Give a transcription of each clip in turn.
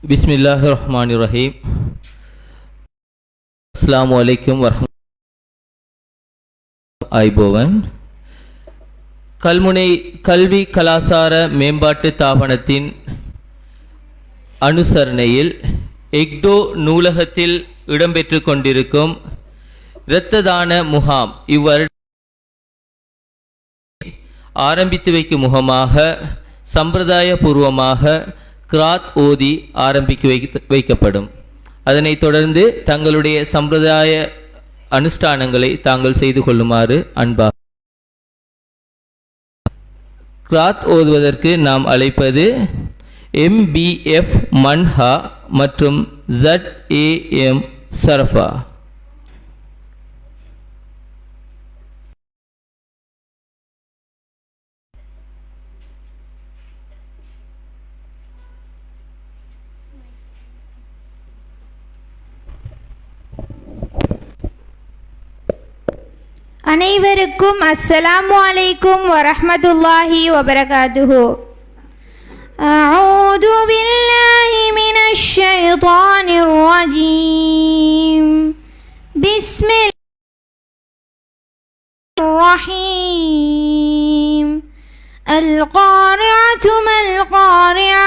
பிஸ்மில்லாஹிர்ரஹ்மானிர்ரஹீம். அஸ்ஸலாமு அலைக்கும் வரஹ்மத்துல்லாஹி ஐபோவன். கல்முனை கல்வி கலாசார மேம்பாட்டு தாபனத்தின் அனுசரணையில் எக்டோ நூலகத்தில் இடம்பெற்று கொண்டிருக்கும் இரத்த தான முகாம் இவ்வருட ஆரம்பித்து வைக்கும் முகமாக சம்பிரதாய பூர்வமாக கிராத் ஓதி ஆரம்பிக்க வைக்கப்படும். அதனைத் தொடர்ந்து தங்களுடைய சம்பிரதாய அனுஷ்டானங்களை தாங்கள் செய்து கொள்ளுமாறு அன்பாக. கிராத் ஓதுவதற்கு நாம் அழைப்பது MBF மன்ஹா மற்றும் ZAM சரஃபா. அனைவருக்கும் அஸ்ஸலாமு அலைக்கும் வரஹ்மத்துல்லாஹி வபரகாத்துஹு. அஊது பில்லாஹி மினஷ் ஷைத்தானிர் ரஜீம். பிஸ்மில்லாஹிர் ரஹீம். அல் காரிஅத்து மல் காரிஅ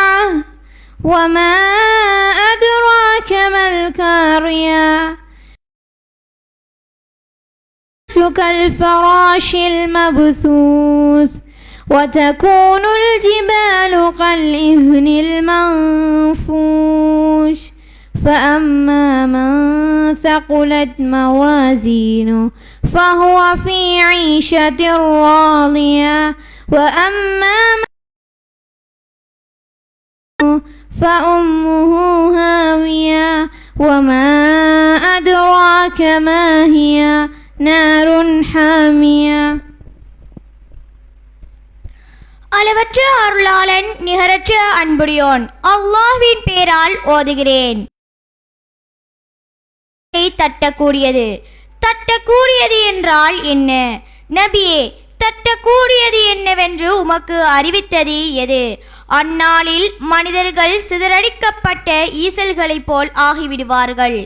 வமா அத்ராக மல் காரிஅ كالفراش المبثوث وتكون الجبال كالعهن المنفوش فأما من ثقلت موازينه فهو في عيشة راضية وأما من فأمه هاوية وما أدراك ما هي نار حامية. அளவற்ற அருளாளன் நிகரற்ற அன்புடையோன் அல்லாஹ்வின் பேரால் ஓதுகிறேன். தட்டக்கூடியது தட்டக்கூடியது என்றால் என்ன? நபியே, தட்டக்கூடியது என்னவென்று உமக்கு அறிவித்தது எது? அந்நாளில் மனிதர்கள் சிதறடிக்கப்பட்ட ஈசல்களைப் போல் ஆகிவிடுவார்கள்.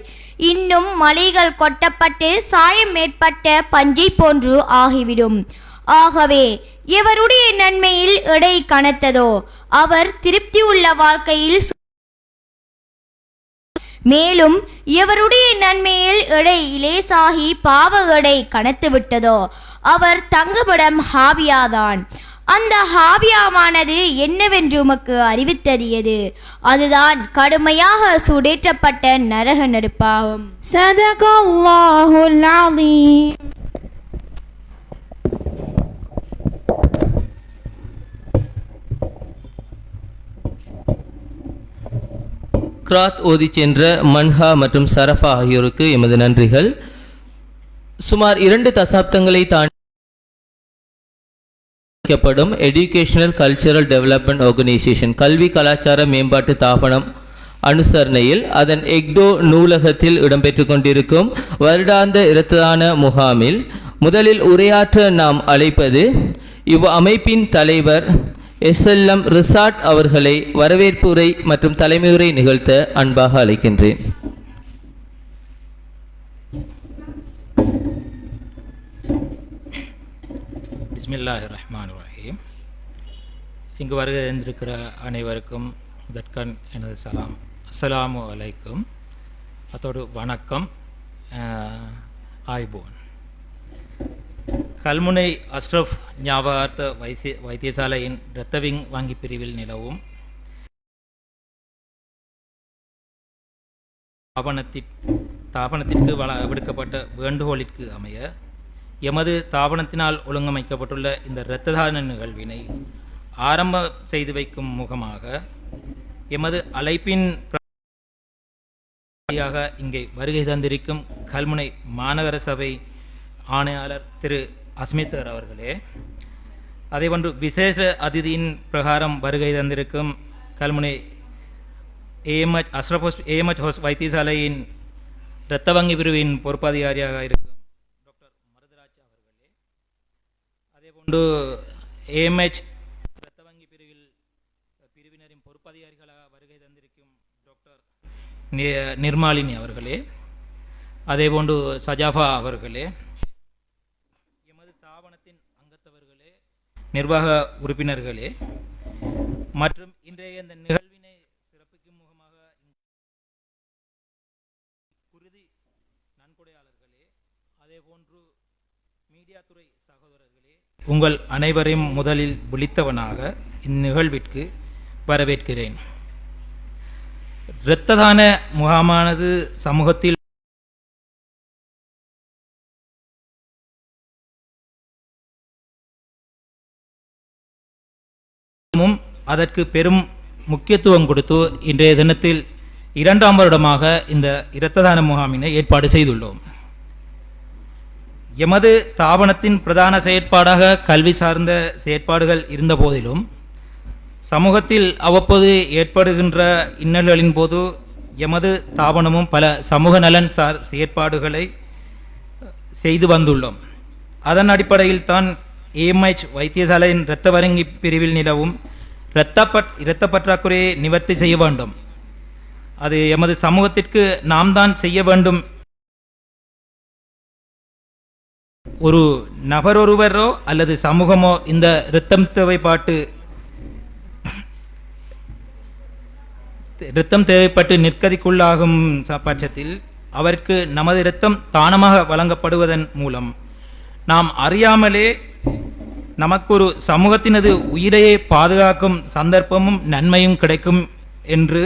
இன்னும் மலைகள் கொட்டப்பட்டு சாயம் மேற்பட்ட பஞ்சை போன்று ஆகிவிடும். ஆகவே எவருடைய நன்மையில் எடை கனத்ததோ அவர் திருப்தி உள்ள வாழ்க்கையில், மேலும் எவருடைய நன்மையில் எடை இலேசாகி பாவ எடை கனத்து விட்டதோ அவர் தங்குமிடம் ஹாவியாதான். அந்த ஹாவியாவானது என்னவென்று உமக்கு அறிவித்தது எது? அதுதான் கடுமையாக சூடேற்றப்பட்ட நரக நெருப்பாகும். ஸதகல்லாஹுல் அலீம். கிராத் ஓதி சென்ற மன்ஹா மற்றும் சரஃபா ஆகியோருக்கு எமது நன்றிகள். சுமார் 2 தசாப்தங்களை தாண்டிப்படும் எஜுகேஷனல் கல்ச்சரல் டெவலப்மெண்ட் ஆர்கனைசேஷன் கல்வி கலாச்சார மேம்பாட்டு தாபனம் அனுசரணையில் அதன் எக்டோ நூலகத்தில் இடம்பெற்று கொண்டிருக்கும் வருடாந்த இரத்ததான முகாமில் முதலில் உரையாற்ற நாம் அழைப்பது இவ் அமைப்பின் தலைவர் SLM ரிசார்ட் அவர்களை வரவேற்பு உரை மற்றும் தலைமையுரை நிகழ்த்த அன்பாக அழைக்கின்றேன். பிஸ்மில்லாஹிர் ரஹ்மானிர் ரஹீம். இங்கு வருகை இருந்திருக்கிற அனைவருக்கும் முதற்கண் எனது சலாம். அஸ்ஸலாமு அலைக்கும். அதோடு வணக்கம், ஆய்போன். கல்முனை அஸ்ரஃப் ஞாபகார்த்த வைத்தியசாலையின் இரத்தவிங் வங்கி பிரிவில் நிலவும் தாபனத்திற்கு விடுக்கப்பட்ட வேண்டுகோளிற்கு அமைய எமது தாபனத்தினால் ஒழுங்கமைக்கப்பட்டுள்ள இந்த இரத்ததான நிகழ்வினை ஆரம்பம் செய்து வைக்கும் முகமாக எமது அழைப்பின் இங்கே வருகை தந்திருக்கும் கல்முனை மாநகர சபை ஆணையாளர் திரு அஸ்மிசர் அவர்களே, அதேபோன்று விசேஷ அதிதியின் பிரகாரம் வருகை தந்திருக்கும் கல்முனை AMH வைத்தியசாலையின் இரத்த வங்கி பிரிவின் பொறுப்பதிகாரியாக இருக்கும் டாக்டர் மருதராஜ் அவர்களே, அதேபோன்று AMH இரத்த வங்கி பிரிவினரின் பொறுப்பதிகாரிகளாக வருகை தந்திருக்கும் டாக்டர் நிர்மாலினி அவர்களே, அதேபோன்று சஜாஃபா அவர்களே, நிர்வாக உறுப்பினர்களே மற்றும் இன்றைய இந்த நிகழ்வினை சிறப்பிக்கும் முகமாக குருதி நன்கொடையாளர்களே, அதேபோன்று மீடியா துறை சகோதரர்களே, உங்கள் அனைவரையும் முதலில் விழித்தவனாக இந்நிகழ்விற்கு வரவேற்கிறேன். இரத்ததான முகாமானது சமூகத்தில் அதற்கு பெரும் முக்கியத்துவம் கொடுத்து இன்றைய தினத்தில் 2ஆம் வருடமாக இந்த இரத்ததான முகாமினை ஏற்பாடு செய்துள்ளோம். எமது தாபனத்தின் பிரதான செயற்பாடாக கல்வி சார்ந்த செயற்பாடுகள் இருந்த போதிலும் சமூகத்தில் அவ்வப்போது ஏற்படுகின்ற இன்னல்களின் போது எமது தாபனமும் பல சமூக நலன் சார் செயற்பாடுகளை செய்து வந்துள்ளோம். அதன் அடிப்படையில் தான் AMH வைத்தியசாலையின் இரத்த வங்கி பிரிவில் நிலவும் இரத்த பற்றாக்குறையை நிவர்த்தி செய்ய வேண்டும். அது எமது சமூகத்திற்கு நாம் தான் செய்ய வேண்டும். ஒரு நபரொருவரோ அல்லது சமூகமோ இந்த இரத்தம் தேவைப்பட்டு நிற்கதிக்குள்ளாகும் பட்சத்தில் அவருக்கு நமது இரத்தம் தானமாக வழங்கப்படுவதன் மூலம் நாம் அறியாமலே நமக்கு ஒரு சமூகத்தினது உயிரையே பாதுகாக்கும் சந்தர்ப்பமும் நன்மையும் கிடைக்கும் என்று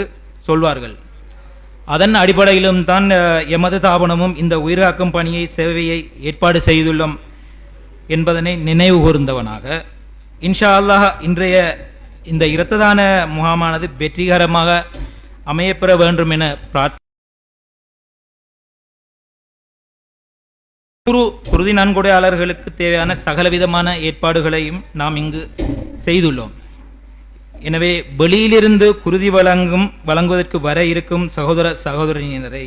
சொல்வார்கள். அதன் அடிப்படையிலும் தான் எமது தாபனமும் இந்த உயிர்காக்கும் பணியை சேவையை ஏற்பாடு செய்துள்ளோம் என்பதனை நினைவு கூர்ந்தவனாக இன்ஷா அல்லாஹ் இன்றைய இந்த இரத்த தான முகாமானது வெற்றிகரமாக அமையப்பெற வேண்டும் என குருதி நன்கொடையாளர்களுக்கு தேவையான சகலவிதமான ஏற்பாடுகளையும் நாம் இங்கு செய்துள்ளோம். எனவே வெளியிலிருந்து குருதி வழங்குவதற்கு வர இருக்கும் சகோதர சகோதரியினரை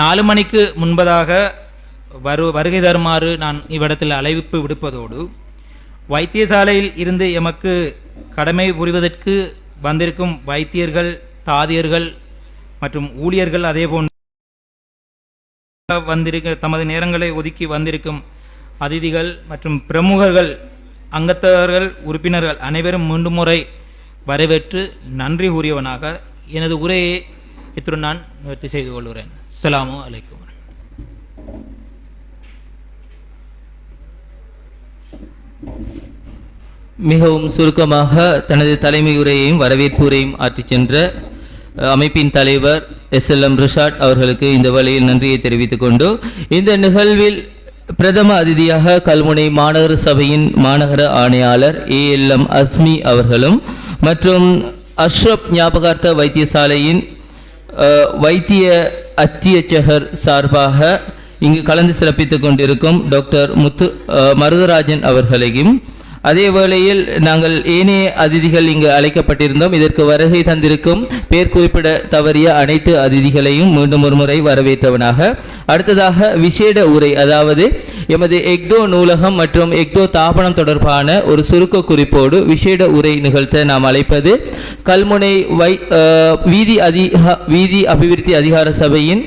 4 மணிக்கு முன்பதாக வருகை தருமாறு நான் இவ்விடத்தில் அழைப்பு விடுப்பதோடு வைத்தியசாலையில் இருந்து எமக்கு கடமை புரிவதற்கு வந்திருக்கும் வைத்தியர்கள், தாதியர்கள் மற்றும் ஊழியர்கள் அதேபோன்று தமது நேரங்களை ஒதுக்கி வந்திருக்கும் அதிதிகள் மற்றும் பிரமுகர்கள், அங்கத்தவர்கள், உறுப்பினர்கள் அனைவரும் மீண்டும் முறை வரவேற்று நன்றி கூறியவனாக எனது உரையை இத்துடன் நான் நிவர்த்தி செய்து கொள்கிறேன். அஸ்ஸலாமு அலைக்கும். மிகவும் சுருக்கமாக தனது தலைமை உரையையும் வரவேற்பு உரையும் ஆற்றிச் சென்ற அமைப்பின் தலைவர் SLM ரிஷாட் அவர்களுக்கு இந்த வழியில் நன்றியை தெரிவித்துக் கொண்டு இந்த நிகழ்வில் பிரதம அதிதியாக கல்முனை மாநகர சபையின் மாநகர ஆணையாளர் ALM அஸ்மி அவர்களும் மற்றும் அஷ்ரப் ஞாபகார்த்த வைத்தியசாலையின் வைத்திய அத்தியட்சகர் சார்பாக இங்கு கலந்து சிறப்பித்துக் கொண்டிருக்கும் டாக்டர் மருதராஜன் அவர்களையும், அதே வேளையில் நாங்கள் ஏனைய அதிதிகள் இங்கு அழைக்கப்பட்டிருந்தோம். இதற்கு வருகை தந்திருக்கும் பேர் குறிப்பிட தவறிய அனைத்து அதிதிகளையும் மீண்டும் ஒரு முறை வரவேற்றவனாக அடுத்ததாக விசேட உரை, அதாவது எமது எக்டோ நூலகம் மற்றும் எக்டோ தாபனம் தொடர்பான ஒரு சுருக்க குறிப்போடு விசேட உரை நிகழ்த்த நாம் அழைப்பது கல்முனை வீதி அபிவிருத்தி அதிகார சபையின்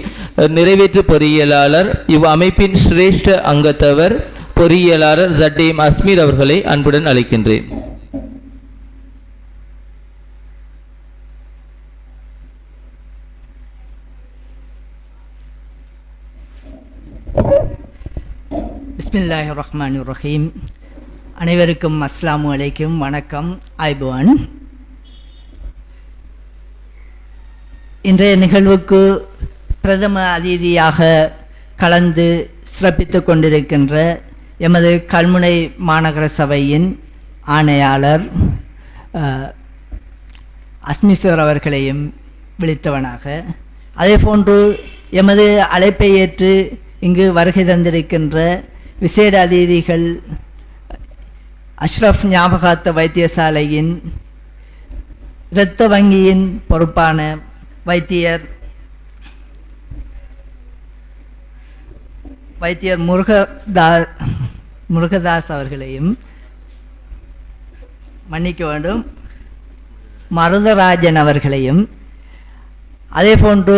நிறைவேற்று பொறியியலாளர், இவ் அமைப்பின் சிரேஷ்ட அங்கத்தவர் பொறியியலாளர் ZM அஸ்மீர் அவர்களை அன்புடன் அழைக்கின்றேன். பிஸ்மில்லாஹிர் ரஹ்மானிர் ரஹீம். அனைவருக்கும் அஸ்ஸலாமு அலைக்கும், வணக்கம், ஐபுவான். இன்றைய நிகழ்வுக்கு பிரதம அதிதியாக கலந்து சிறப்பித்து கொண்டிருக்கின்ற எமது கல்முனை மாநகர சபையின் ஆணையாளர் அஸ்மிசர் அவர்களையும் விழித்தவனாக, அதேபோன்று எமது அழைப்பை ஏற்று இங்கு வருகை தந்திருக்கின்ற விசேட அதிதிகள் அஷ்ரஃப் ஞாபகார்த்த வைத்தியசாலையின் இரத்த வங்கியின் பொறுப்பான வைத்தியர் முருகதாஸ் அவர்களையும், மன்னிக்க வேண்டும், மருதராஜன் அவர்களையும், அதேபோன்று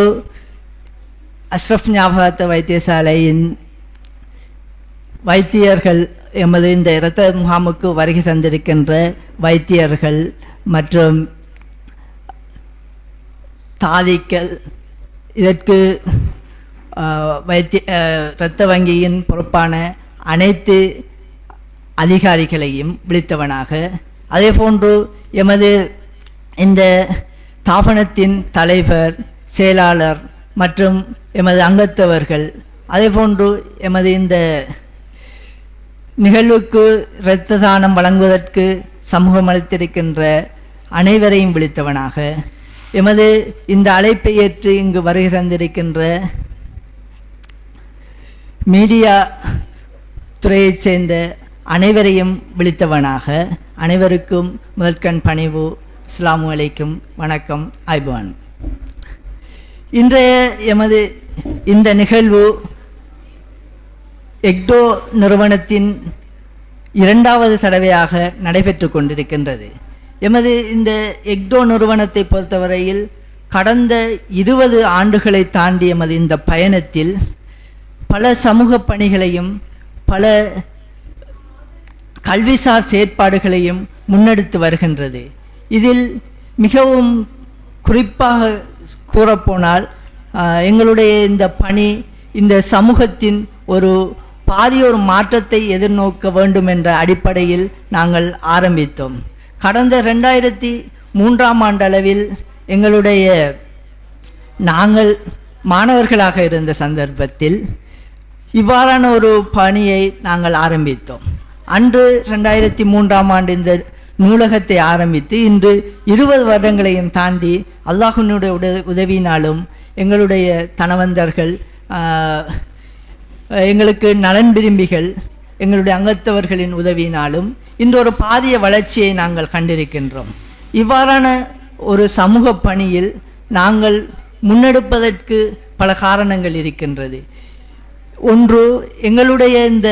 அஷ்ரஃப் ஞாபகார்த்த வைத்தியசாலையின் வைத்தியர்கள், எமது இந்த இரத்த முகாமுக்கு வருகை தந்திருக்கின்ற வைத்தியர்கள் மற்றும் தாதிகள், இதற்கு இரத்த வங்கியின் பொறுப்பான அனைத்து அதிகாரிகளையும் விழித்தவனாக, அதேபோன்று எமது இந்த தாபனத்தின் தலைவர், செயலாளர் மற்றும் எமது அங்கத்தவர்கள், அதேபோன்று எமது இந்த நிகழ்வுக்கு இரத்த தானம் வழங்குவதற்கு சமூகம் அளித்திருக்கின்ற அனைவரையும் விழித்தவனாக, எமது இந்த அழைப்பை ஏற்று இங்கு வருகை தந்திருக்கின்ற மீடியா துறையைச் சேர்ந்த அனைவரையும் விழித்தவனாக, அனைவருக்கும் முதற்கண் பணிவு, அஸ்ஸலாமு அலைக்கும், வணக்கம், ஐபுவான். இன்றைய எமது இந்த நிகழ்வு எக்டோ நிறுவனத்தின் 2வது தடவையாக நடைபெற்று கொண்டிருக்கின்றது. எமது இந்த எக்டோ நிறுவனத்தை பொறுத்தவரையில் கடந்த 20 ஆண்டுகளை தாண்டி எமது இந்த பயணத்தில் பல சமூக பணிகளையும் பல கல்விசார் செயற்பாடுகளையும் முன்னெடுத்து வருகின்றது. இதில் மிகவும் குறிப்பாக கூறப்போனால் எங்களுடைய இந்த பணி இந்த சமூகத்தின் பாரிய ஒரு மாற்றத்தை எதிர்நோக்க வேண்டும் என்ற அடிப்படையில் நாங்கள் ஆரம்பித்தோம். கடந்த 2003ஆம் ஆண்டளவில் எங்களுடைய நாங்கள் மாணவர்களாக இருந்த சந்தர்ப்பத்தில் இவ்வாறான ஒரு பணியை நாங்கள் ஆரம்பித்தோம். அன்று 2003ஆம் ஆண்டு இந்த நூலகத்தை ஆரம்பித்து இன்று 20 வருடங்களையும் தாண்டி அல்லாஹ்வினுடைய உதவியினாலும் எங்களுடைய தனவந்தர்கள், எங்களுக்கு நலன் விரும்பிகள், எங்களுடைய அங்கத்தவர்களின் உதவியினாலும் இன்று ஒரு பாரிய வளர்ச்சியை நாங்கள் கண்டிருக்கின்றோம். இவ்வாறான ஒரு சமூக பணியில் நாங்கள் முன்னெடுப்பதற்கு பல காரணங்கள் இருக்கின்றது. ஒன்று, எங்களுடைய இந்த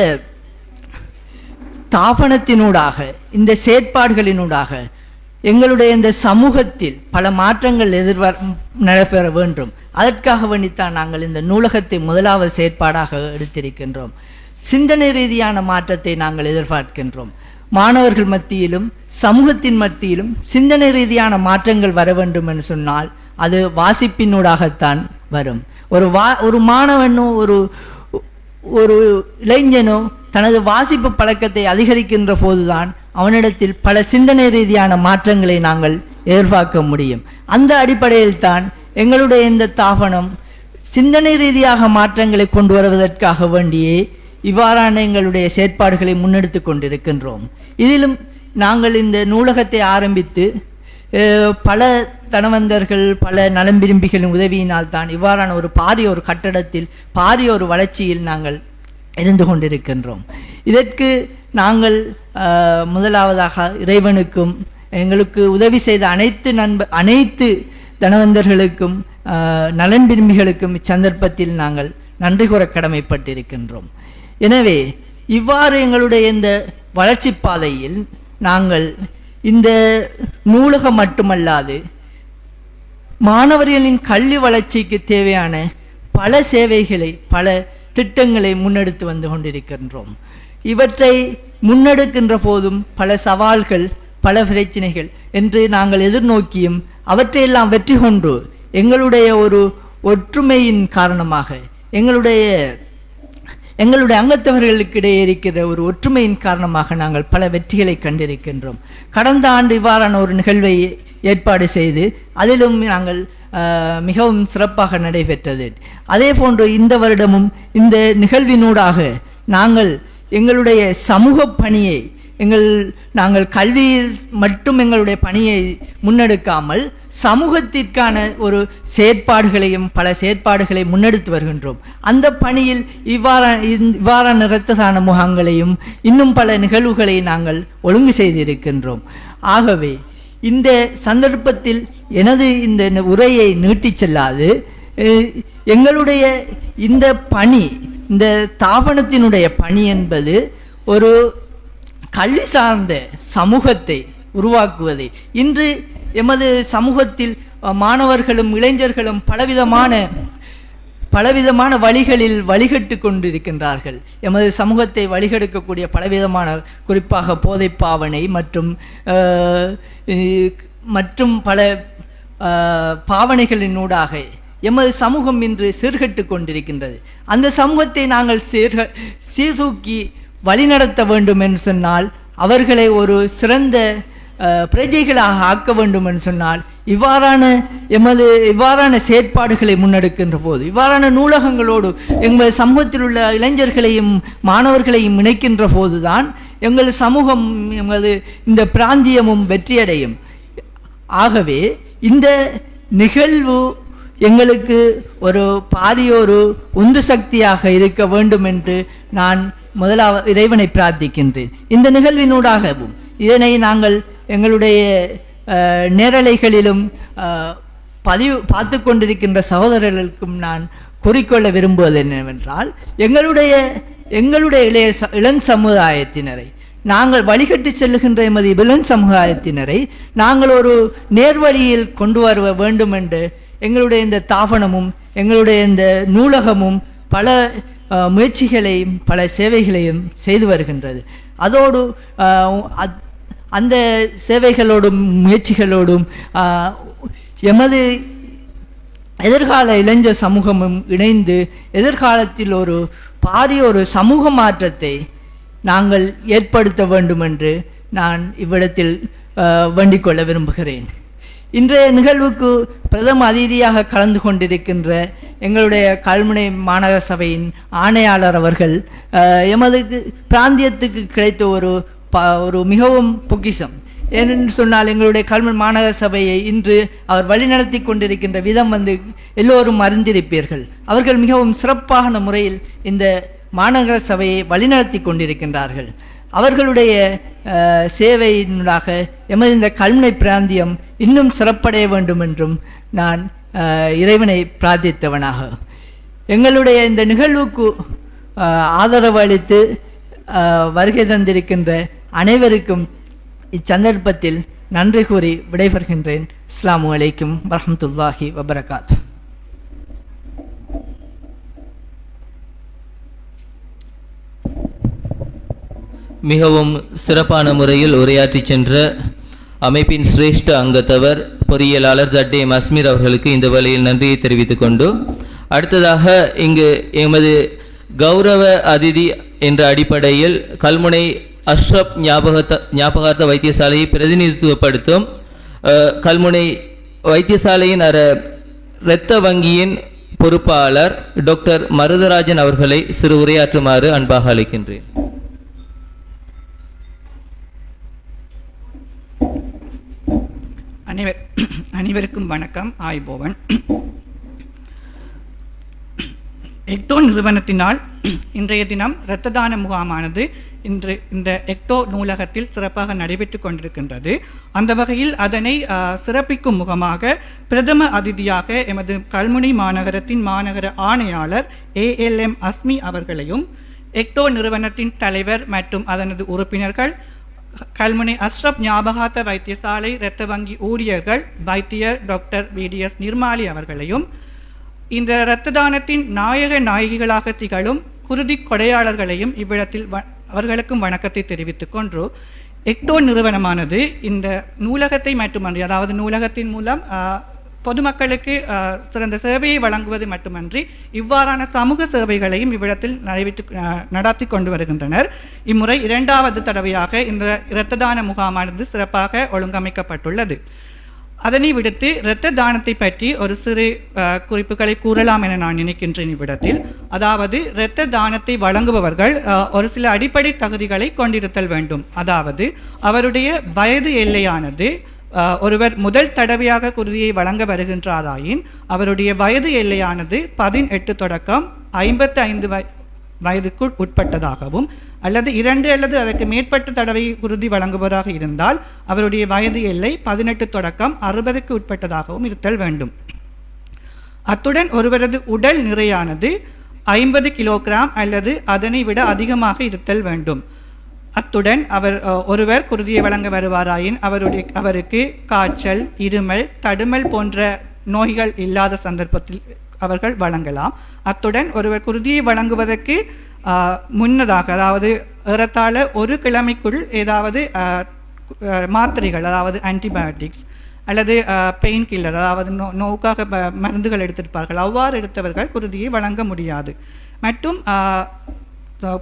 தாபனத்தினூடாக, இந்த செயற்பாடுகளினூடாக எங்களுடைய இந்த சமூகத்தில் பல மாற்றங்கள் நடைபெற வேண்டும். அதற்காக வேண்டித்தான் நாங்கள் இந்த நூலகத்தை முதலாவது செயற்பாடாக எடுத்திருக்கின்றோம். சிந்தனை ரீதியான மாற்றத்தை நாங்கள் எதிர்பார்க்கின்றோம். மாணவர்கள் மத்தியிலும் சமூகத்தின் மத்தியிலும் சிந்தனை ரீதியான மாற்றங்கள் வர வேண்டும் என்று சொன்னால் அது வாசிப்பினூடாகத்தான் வரும். ஒரு மாணவனோ ஒரு இளைஞனோ தனது வாசிப்பு பழக்கத்தை அதிகரிக்கின்ற போதுதான் அவனிடத்தில் பல சிந்தனை ரீதியான மாற்றங்களை நாங்கள் எதிர்பார்க்க முடியும். அந்த அடிப்படையில் தான் எங்களுடைய இந்த தாபனம் சிந்தனை ரீதியாக மாற்றங்களை கொண்டு வருவதற்காக வேண்டியே இவ்வாறான எங்களுடைய செயற்பாடுகளை முன்னெடுத்து கொண்டிருக்கின்றோம். இதிலும் நாங்கள் இந்த நூலகத்தை ஆரம்பித்து பல தனவந்தர்கள், பல நலம் விரும்பிகளின் உதவியினால் தான் இவ்வாறான ஒரு பாரிய ஒரு கட்டடத்தில் பாரிய ஒரு வளர்ச்சியில் நாங்கள் இருந்து கொண்டிருக்கின்றோம். இதற்கு நாங்கள் முதலாவதாக இறைவனுக்கும் எங்களுக்கு உதவி செய்த அனைத்து தனவந்தர்களுக்கும் நலன் விரும்பிகளுக்கும் இச்சந்தர்ப்பத்தில் நாங்கள் நன்றி கூற கடமைப்பட்டிருக்கின்றோம். எனவே இவ்வாறு எங்களுடைய இந்த வளர்ச்சி பாதையில் நாங்கள் இந்த நூலகம் மட்டுமல்லாது மாணவர்களின் கல்வி வளர்ச்சிக்கு தேவையான பல சேவைகளை, பல திட்டங்களை முன்னெடுத்து வந்து கொண்டிருக்கின்றோம். இவற்றை முன்னெடுக்கின்ற போதும் பல சவால்கள், பல பிரச்சனைகள் என்று நாங்கள் எதிர்நோக்கியும் அவற்றையெல்லாம் வெற்றி கொண்டு எங்களுடைய ஒரு ஒற்றுமையின் காரணமாக, எங்களுடைய அங்கத்தவர்களுக்கிடையே இருக்கிற ஒரு ஒற்றுமையின் காரணமாக நாங்கள் பல வெற்றிகளை கண்டிருக்கின்றோம். கடந்த ஆண்டு இவ்வாறான ஒரு நிகழ்வை ஏற்பாடு செய்து அதிலும் நாங்கள் மிகவும் சிறப்பாக நடைபெற்றது. அதே போன்று இந்த வருடமும் இந்த நிகழ்வினூடாக நாங்கள் எங்களுடைய சமூக பணியை, நாங்கள் கல்வியில் மட்டும் எங்களுடைய பணியை முன்னெடுக்காமல் சமூகத்திற்கான ஒரு செயற்பாடுகளையும் பல செயற்பாடுகளை முன்னெடுத்து வருகின்றோம். அந்த பணியில் இவ்வாறான இரத்த தான முகாம்களையும் இன்னும் பல நிகழ்வுகளை நாங்கள் ஒழுங்கு செய்திருக்கின்றோம். ஆகவே இந்த சந்தர்ப்பத்தில் எனது இந்த உரையை நீட்டிச் செல்லாது எங்களுடைய இந்த பணி, இந்த தாபனத்தினுடைய பணி என்பது ஒரு கல்வி சார்ந்த சமூகத்தை உருவாக்குவதை, இன்று எமது சமூகத்தில் மாணவர்களும் இளைஞர்களும் பலவிதமான வழிகளில் வழிகட்டு கொண்டிருக்கின்றார்கள். எமது சமூகத்தை வழிகெடுக்கக்கூடிய பலவிதமான, குறிப்பாக போதைப்பாவனை மற்றும் பல பாவனைகளினூடாக எமது சமூகம் இன்று சீர்கெட்டு கொண்டிருக்கின்றது. அந்த சமூகத்தை நாங்கள் சீர்தூக்கி வழிநடத்த வேண்டும் என்று சொன்னால், அவர்களை ஒரு சிறந்த பிரஜைகளாக ஆக்க வேண்டும் என்று சொன்னால், இவ்வாறான செயற்பாடுகளை முன்னெடுக்கின்ற போது, இவ்வாறான நூலகங்களோடு எங்கள் சமூகத்தில் உள்ள இளைஞர்களையும் மாணவர்களையும் இணைக்கின்ற போதுதான் எங்கள் சமூகம், எங்களது இந்த பிராந்தியமும் வெற்றியடையும். ஆகவே இந்த நிகழ்வு எங்களுக்கு ஒரு பாரிய ஒரு உந்து சக்தியாக இருக்க வேண்டும் என்று நான் முதலாவது இறைவனை பிரார்த்திக்கின்றேன். இந்த நிகழ்வினூடாகவும் இதனை நாங்கள் எங்களுடைய நேரலைகளிலும் பார்த்து கொண்டிருக்கின்ற சகோதரர்களுக்கும் நான் கூறிக்கொள்ள விரும்புவது என்னவென்றால், எங்களுடைய இளம் சமுதாயத்தினரை நாங்கள் வழிகட்டி செல்லுகின்ற எமது இளம் சமுதாயத்தினரை நாங்கள் ஒரு நேர்வழியில் கொண்டு வர வேண்டும் என்று எங்களுடைய இந்த தாபனமும் எங்களுடைய இந்த நூலகமும் பல முயற்சிகளையும் பல சேவைகளையும் செய்து வருகின்றது. அதோடு அந்த சேவைகளோடும் முயற்சிகளோடும் எமது எதிர்கால இளைஞர் சமூகமும் இணைந்து எதிர்காலத்தில் ஒரு பாரிய ஒரு சமூக மாற்றத்தை நாங்கள் ஏற்படுத்த வேண்டும் என்று நான் இவ்விடத்தில் வேண்டிக் கொள்ள விரும்புகிறேன். இன்றைய நிகழ்வுக்கு பிரதம அதிதியாக கலந்து கொண்டிருக்கின்ற எங்களுடைய கல்முனை மாநகர சபையின் ஆணையாளர் அவர்கள் எமது பிராந்தியத்துக்கு கிடைத்த ஒரு மிகவும் பொக்கிஷம். ஏனென்று சொன்னால் எங்களுடைய கல்முனை மாநகர சபையை இன்று அவர் வழிநடத்தி கொண்டிருக்கின்ற விதம் எல்லோரும் அறிந்திருப்பீர்கள். அவர்கள் மிகவும் சிறப்பான முறையில் இந்த மாநகர சபையை வழிநடத்தி கொண்டிருக்கின்றார்கள். அவர்களுடைய சேவையினூடாக எமது இந்த கல்முனை பிராந்தியம் இன்னும் சிறப்படைய வேண்டும் என்றும் நான் இறைவனை பிரார்த்தித்தவனாக எங்களுடைய இந்த நிகழ்வுக்கு ஆதரவு அளித்து வருகை தந்திருக்கின்ற அனைவருக்கும் இச்சந்தர்ப்பத்தில் நன்றி கூறி விடைபெறுகின்றேன். அஸ்ஸலாமு அலைக்கும் வரஹ்மத்துல்லாஹி வபரகாத். மிகவும் சிறப்பான முறையில் உரையாற்றி சென்ற அமைப்பின் சிரேஷ்ட அங்கத்தவர் பொறியியலாளர் ZM அஸ்மீர் அவர்களுக்கு இந்த வேளையில் நன்றியை தெரிவித்துக் கொண்டு அடுத்ததாக இங்கு எமது கௌரவ அதிதி என்ற அடிப்படையில் கல்முனை அஷ்ரப் ஞாபகார்த்த வைத்தியசாலையை பிரதிநிதித்துவப்படுத்தும் கல்முனை வைத்தியசாலையின் இரத்த வங்கியின் பொறுப்பாளர் டாக்டர் மருதராஜன் அவர்களை சிறு உரையாற்றுமாறு அன்பாக அழைக்கின்றேன். அனைவருக்கும் வணக்கம். ஆய்போவன் எக்டோ நிறுவனத்தினால் இன்றைய தினம் இரத்த தான முகாமானது இந்த எக்டோ நூலகத்தில் சிறப்பாக நடைபெற்று கொண்டிருக்கின்றது. அந்த வகையில் அதனை சிறப்பிக்கும் முகமாக பிரதம அதிதியாக எமது கல்முனை மாநகரத்தின் மாநகர ஆணையாளர் ALM அஸ்மி அவர்களையும் எக்டோ நிறுவனத்தின் தலைவர் மற்றும் அதனது உறுப்பினர்கள், கல்முனை அஷ்ரப் ஞாபகார்த்த வைத்தியசாலை இரத்த வங்கி ஊழியர்கள், வைத்தியர் டாக்டர் BDS நிர்மாலி அவர்களையும், இந்த இரத்த தானத்தின் நாயகிகளாக திகழும் குருதி கொடையாளர்களையும் இவ்விடத்தில் அவர்களுக்கும் வணக்கத்தை தெரிவித்துக் கொண்டு, எக்டோ நிறுவனமானது இந்த நூலகத்தை மட்டுமன்றி, அதாவது நூலகத்தின் மூலம் பொதுமக்களுக்கு சிறந்த சேவையை வழங்குவது மட்டுமன்றி இவ்வாறான சமூக சேவைகளையும் இவ்விடத்தில் நடத்தி கொண்டு வருகின்றனர். இம்முறை 2வது தடவையாக இந்த இரத்த தான முகாமானது சிறப்பாக ஒழுங்கமைக்கப்பட்டுள்ளது. அதனை விடுத்து இரத்த தானத்தை பற்றி ஒரு சிறு குறிப்புகளை கூறலாம் என நான் நினைக்கின்றேன் இவ்விடத்தில். அதாவது இரத்த தானத்தை வழங்குபவர்கள் ஒரு சில அடிப்படை தகுதிகளை கொண்டிருத்தல் வேண்டும். அதாவது அவருடைய வயது எல்லையானது ஒருவர் முதல் தடவையாக குருதியை வழங்க வருகின்றாராயின் அவருடைய வயது எல்லையானது 18 தொடக்கம் 55 வயதுக்குள் உட்பட்டதாகவும், அல்லது 2 அல்லது அதற்கு மேற்பட்ட தடவை குருதி வழங்குவதாக இருந்தால் அவருடைய வயது எல்லை 18 தொடக்கம் 60க்கு உட்பட்டதாகவும் இருத்தல் வேண்டும். அத்துடன் ஒருவரது உடல் நிறையானது 50 கிலோகிராம் அல்லது அதனை விட அதிகமாக இருத்தல் வேண்டும். அத்துடன் ஒருவர் குருதியை வழங்க வருவாராயின் அவருக்கு காய்ச்சல், இருமல், தடுமல் போன்ற நோய்கள் இல்லாத சந்தர்ப்பத்தில் அவர்கள் வழங்கலாம். அத்துடன் ஒருவர் குருதியை வழங்குவதற்கு முன்னதாக, அதாவது ஏறத்தாழ 1 கிழமைக்குள் ஏதாவது மாத்திரைகள், அதாவது ஆன்டிபயோட்டிக்ஸ் அல்லது பெயின் கில்லர், அதாவது நோவுக்காக மருந்துகள் எடுத்திருப்பார்கள், அவ்வாறு எடுத்தவர்கள் குருதியை வழங்க முடியாது. மற்றும்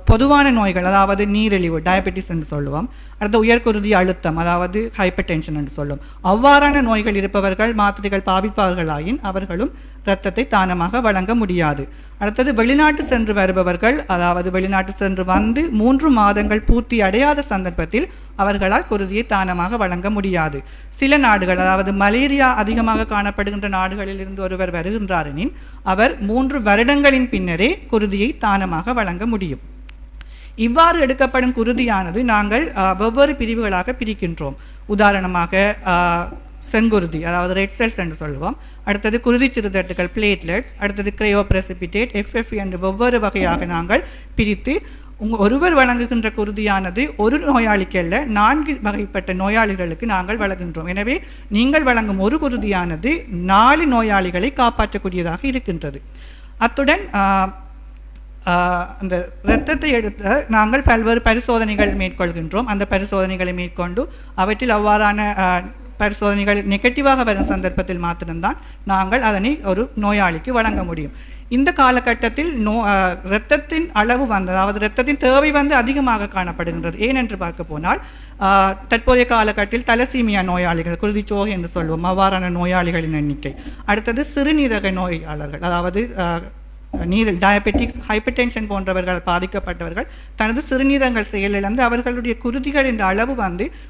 பொதுவான நோய்கள், அதாவது நீரிழிவு, டயபெட்டிஸ் என்று சொல்லுவோம், அடுத்த உயர்குருதி அழுத்தம், அதாவது ஹைப்பர் டென்ஷன் என்று சொல்லும், அவ்வாறான நோய்கள் இருப்பவர்கள் மாத்திரைகள் பாவிப்பார்களாயின் அவர்களும் இரத்தத்தை தானமாக வழங்க முடியாது. அடுத்தது வெளிநாட்டு சென்று வருபவர்கள், அதாவது வெளிநாட்டு சென்று வந்து 3 மாதங்கள் பூர்த்தி அடையாத சந்தர்ப்பத்தில் அவர்களால் குருதியை தானமாக வழங்க முடியாது. சில நாடுகள், அதாவது மலேரியா அதிகமாக காணப்படுகின்ற நாடுகளில் இருந்து ஒருவர் வருகின்றாரெனின் அவர் 3 வருடங்களின் பின்னரே குருதியை தானமாக வழங்க முடியும். இவ்வாறு எடுக்கப்படும் குருதியானது நாங்கள் வெவ்வேறு பிரிவுகளாக பிரிக்கின்றோம். உதாரணமாக செங்குருதி, அதாவது ரெட் செல்ஸ் என்று சொல்லுவோம், அடுத்தது குருதி சிறுதட்டுகள் பிளேட்லெட்ஸ், அடுத்தது கிரையோபிரசிபிடேட், FFP என்று வெவ்வேறு வகையாக நாங்கள் பிரித்து ஒருவர் வழங்குகின்ற குருதியானது ஒரு நோயாளிக்கு அல்ல 4 வகைப்பட்ட நோயாளிகளுக்கு நாங்கள் வழங்குகின்றோம். எனவே நீங்கள் வழங்கும் ஒரு குருதியானது 4 நோயாளிகளை காப்பாற்றக்கூடியதாக இருக்கின்றது. அத்துடன் அந்த இரத்தத்தை எடுத்து நாங்கள் பல்வேறு பரிசோதனைகள் மேற்கொள்கின்றோம். அந்த பரிசோதனைகளை மேற்கொண்டு அவற்றில் அவ்வாறான பரிசோதனைகள் நெகட்டிவாக வரும் சந்தர்ப்பத்தில் மாத்திரம்தான் நாங்கள் அதனை ஒரு நோயாளிக்கு வழங்க முடியும். இந்த காலகட்டத்தில் இரத்தத்தின் அளவு அதாவது இரத்தத்தின் தேவை அதிகமாக காணப்படுகின்றது. ஏனென்று பார்க்க போனால் தற்போதைய காலகட்டத்தில் தலசீமியா நோயாளிகள், குருதிச்சோகை என்று சொல்வோம், அவ்வாறான நோயாளிகளின் எண்ணிக்கை. அடுத்தது சிறுநீரக நோயாளர்கள், அதாவது டயபெட்டிக்ஸ், ஹைப்பர்டென்ஷன் போன்றவர்கள் பாதிக்கப்பட்டவர்கள் தனது சிறுநீரகங்கள் செயலிழந்து அவர்களுடைய குருதிகளின் அளவு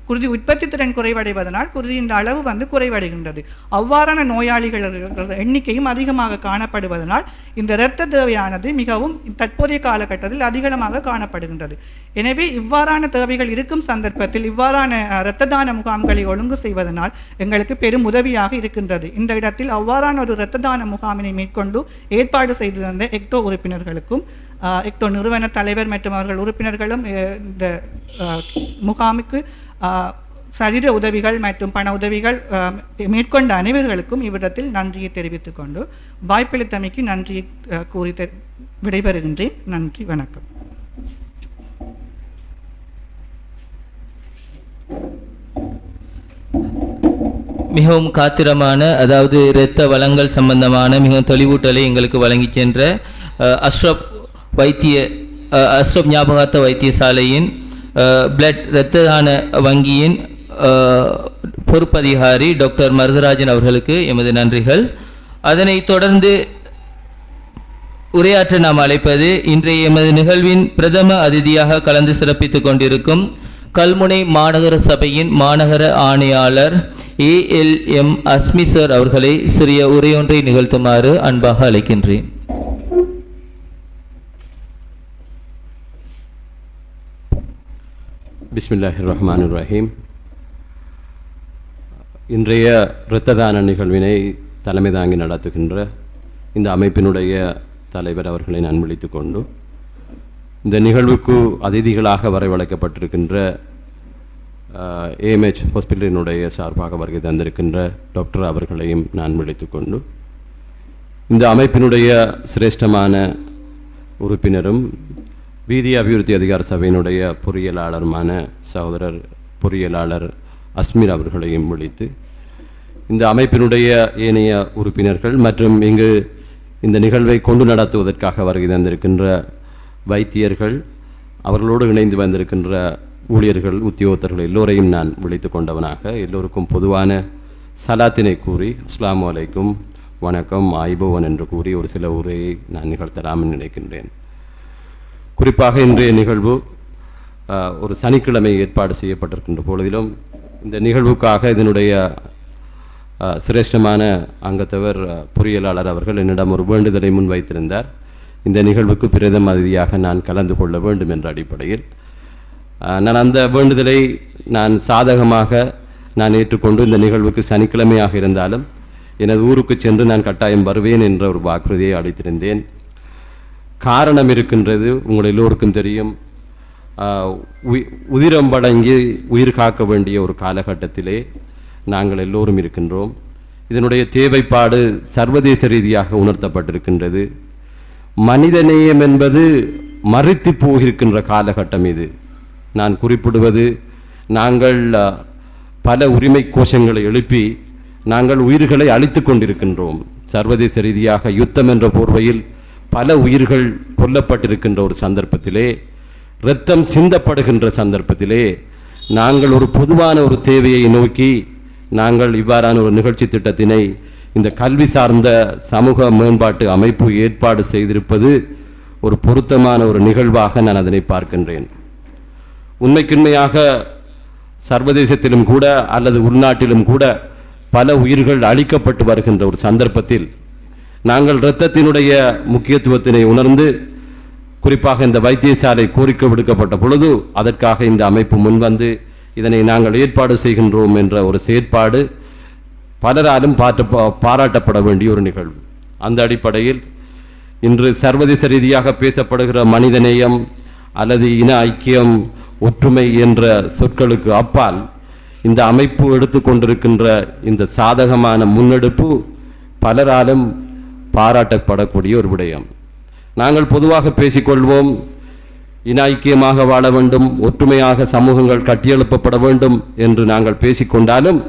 குருதி உற்பத்தி திறன் குறைவடைவதனால் குருதியின் அளவு குறைவடைகின்றது. அவ்வாறான நோயாளிகள் எண்ணிக்கையும் அதிகமாக காணப்படுவதனால் இந்த இரத்த தேவையானது மிகவும் தற்போதைய காலகட்டத்தில் அதிகமாக காணப்படுகின்றது. எனவே இவ்வாறான தேவைகள் இருக்கும் சந்தர்ப்பத்தில் இவ்வாறான இரத்த தான முகாம்களை ஒழுங்கு செய்வதனால் எங்களுக்கு பெரும் உதவியாக இருக்கின்றது. இந்த இடத்தில் அவ்வாறான ஒரு இரத்த தான முகாமினை மேற்கொண்டு ஏற்பாடு செய்து எக்டோ உறுப்பினர்களுக்கும் எக்டோ நிறுவன தலைவர் மற்றும் அவர்கள் உறுப்பினர்களும் இந்த முகாமுக்கு சரீர உதவிகள் மற்றும் பண உதவிகள் மேற்கொண்ட அனைவர்களுக்கும் இவ்விடத்தில் நன்றியை தெரிவித்துக் கொண்டு வாய்ப்பளித்தமைக்கு நன்றியை கூறி விடைபெறுகின்றேன். நன்றி, வணக்கம். மிகவும் காத்திரமான, அதாவது இரத்த வளங்கள் சம்பந்தமான மிகவும் தெளிவூட்டலை எங்களுக்கு வழங்கி சென்ற அஸ்ரப் ஞாபகார்த்த வைத்தியசாலையின் பிளட் இரத்த தான வங்கியின் பொறுப்பதிகாரி டாக்டர் மருதராஜன் அவர்களுக்கு எமது நன்றிகள். அதனைத் தொடர்ந்து உரையாற்ற நாம் அழைப்பது இன்றைய எமது நிகழ்வின் பிரதம அதிதியாக கலந்து சிறப்பித்துக் கொண்டிருக்கும் கல்முனை மாநகர சபையின் மாநகர ஆணையாளர் ALM அஸ்மி சார் அவர்களை சிறிய உரையொன்றை நிகழ்த்துமாறு அன்பாக அழைக்கின்றேன். பிஸ்மில்லாஹிர் ரஹ்மானிர் ரஹீம். இன்றைய இரத்த தான நிகழ்வினை தலைமை தாங்கி நடத்துகின்ற இந்த அமைப்பினுடைய தலைவர் அவர்களை நான் விழித்துக் கொண்டு இந்த நிகழ்வுக்கு அதிதிகளாக வரவழைக்கப்பட்டிருக்கின்ற AMH ஹாஸ்பிட்டலினுடைய சார்பாக வருகை தந்திருக்கின்ற டாக்டர் அவர்களையும் நான் விழித்துக் கொண்டு இந்த அமைப்பினுடைய சிரேஷ்டமான உறுப்பினரும் வீதி அபிவிருத்தி அதிகார சபையினுடைய பொறியியலாளருமான சகோதரர் பொறியியலாளர் அஸ்மீர் அவர்களையும் விழித்து இந்த அமைப்பினுடைய ஏனைய உறுப்பினர்கள் மற்றும் இங்கு இந்த நிகழ்வை கொண்டு நடத்துவதற்காக வருகை தந்திருக்கின்ற வைத்தியர்கள், அவர்களோடு இணைந்து வந்திருக்கின்ற ஊழியர்கள், உத்தியோகத்தர்கள் எல்லோரையும் நான் விழித்து கொண்டவனாக எல்லோருக்கும் பொதுவான சலாத்தினை கூறி அஸ்ஸலாமு அலைக்கும், வணக்கம், ஆய்பவன் என்று கூறி ஒரு சில உரையை நான் நிகழ்த்தலாம்னு நினைக்கின்றேன். குறிப்பாக இன்றைய நிகழ்வு ஒரு சனிக்கிழமை ஏற்பாடு செய்யப்பட்டிருக்கின்ற பொழுதிலும் இந்த நிகழ்வுக்காக இதனுடைய சிரேஷ்டமான அங்கத்தவர் பொறியியலாளர் அவர்கள் என்னிடம் ஒரு வேண்டுதலை முன்வைத்திருந்தார். இந்த நிகழ்வுக்கு பிரதம அதிதியாக நான் கலந்து கொள்ள வேண்டும் என்ற அடிப்படையில் நான் அந்த வேண்டுதலை சாதகமாக ஏற்றுக்கொண்டு இந்த நிகழ்வுக்கு சனிக்கிழமையாக இருந்தாலும் எனது ஊருக்கு சென்று நான் கட்டாயம் வருவேன் என்ற ஒரு வாக்குறுதியை அளித்திருந்தேன். காரணம் இருக்கின்றது, உங்கள் எல்லோருக்கும் தெரியும். உதிரம் வழங்கி உயிர் காக்க வேண்டிய ஒரு காலகட்டத்திலே நாங்கள் எல்லோரும் இருக்கின்றோம். இதனுடைய தேவைப்பாடு சர்வதேச ரீதியாக உணர்த்தப்பட்டிருக்கின்றது. மனிதநேயம் என்பது மறித்து போகிருக்கின்ற காலகட்டம் இது. நான் குறிப்பிடுவது, நாங்கள் பல உரிமை கோஷங்களை எழுப்பி நாங்கள் உயிர்களை அழித்து கொண்டிருக்கின்றோம். சர்வதேச ரீதியாக யுத்தம் என்ற போர்வையில் பல உயிர்கள் கொல்லப்பட்டிருக்கின்ற ஒரு சந்தர்ப்பத்திலே, இரத்தம் சிந்தப்படுகின்ற சந்தர்ப்பத்திலே நாங்கள் ஒரு பொதுவான ஒரு தேவையை நோக்கி நாங்கள் இவ்வாறான ஒரு நிகழ்ச்சி திட்டத்தினை இந்த கல்வி சார்ந்த சமூக மேம்பாட்டு அமைப்பு ஏற்பாடு செய்திருப்பது ஒரு பொருத்தமான ஒரு நிகழ்வாக நான் அதனை பார்க்கின்றேன். உண்மைக்குண்மையாக சர்வதேசத்திலும் கூட அல்லது உள்நாட்டிலும் கூட பல உயிர்கள் அழிக்கப்பட்டு வருகின்ற ஒரு சந்தர்ப்பத்தில் நாங்கள் இரத்தத்தினுடைய முக்கியத்துவத்தினை உணர்ந்து, குறிப்பாக இந்த வைத்தியசாலை கோரிக்கை விடுக்கப்பட்ட பொழுது அதற்காக இந்த அமைப்பு முன்வந்து இதனை நாங்கள் ஏற்பாடு செய்கின்றோம் என்ற ஒரு செயற்பாடு பலராலும் பாராட்டப்பட வேண்டிய ஒரு நிகழ்வு. அந்த அடிப்படையில் இன்று சர்வதேச ரீதியாக பேசப்படுகிற மனிதநேயம் அல்லது இன ஐக்கியம், ஒற்றுமை என்ற சொற்களுக்கு அப்பால் இந்த அமைப்பு எடுத்துக்கொண்டிருக்கின்ற இந்த சாதகமான முன்னெடுப்பு பலராலும் பாராட்டப்படக்கூடிய ஒரு விடயம். நாங்கள் பொதுவாக பேசிக்கொள்வோம், இன ஐக்கியமாக வாழ வேண்டும், ஒற்றுமையாக சமூகங்கள் கட்டியெழுப்பப்பட வேண்டும் என்று நாங்கள் பேசிக்கொண்டாலும்